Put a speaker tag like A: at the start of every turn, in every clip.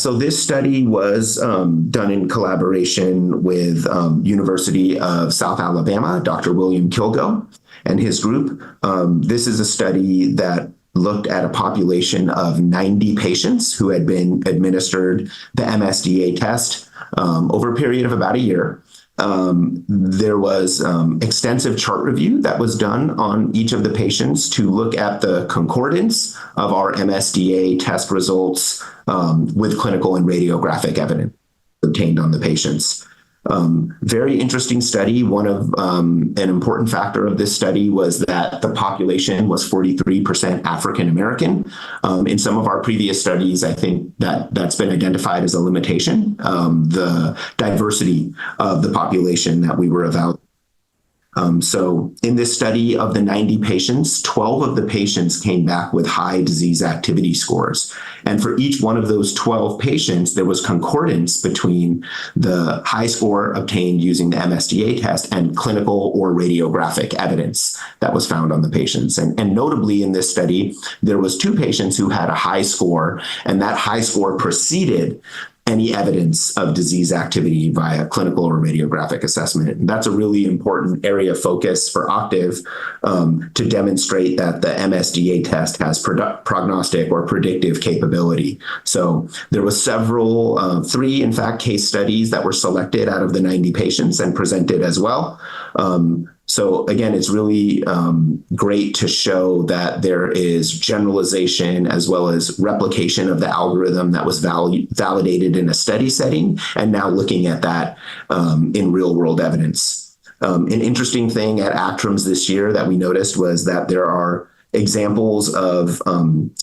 A: So this study was done in collaboration with University of South Alabama, Dr. William Kilgo and his group. This is a study that looked at a population of 90 patients who had been administered the MSDA test over a period of about a year. There was extensive chart review that was done on each of the patients to look at the concordance of our MSDA test results with clinical and radiographic evidence obtained on the patients. Very interesting study. One of an important factor of this study was that the population was 43% African American. In some of our previous studies, I think that's been identified as a limitation, the diversity of the population that we were evaluating. So in this study of the 90 patients, 12 of the patients came back with high disease activity scores. And for each one of those 12 patients, there was concordance between the high score obtained using the MSDA test and clinical or radiographic evidence that was found on the patients. And notably in this study, there was 2 patients who had a high score, and that high score preceded any evidence of disease activity via clinical or radiographic assessment. And that's a really important area of focus for Octave to demonstrate that the MSDA test has prognostic or predictive capability. So there was several, 3 in fact, case studies that were selected out of the 90 patients and presented as well. So again, it's really great to show that there is generalization as well as replication of the algorithm that was validated in a study setting, and now looking at that in real world evidence. An interesting thing at ACTRIMS this year that we noticed was that there are examples of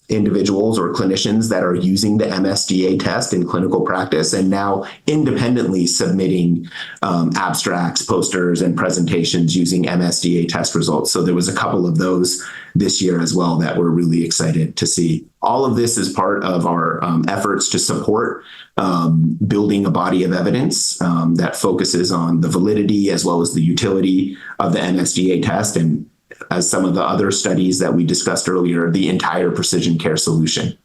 A: individuals or clinicians that are using the MSDA test in clinical practice and now independently submitting abstracts, posters, and presentations using MSDA test results. So there was a couple of those this year as well that we're really excited to see. All of this is part of our efforts to support building a body of evidence that focuses on the validity as well as the utility of the MSDA test, and as some of the other studies that we discussed earlier, the entire precision care solution.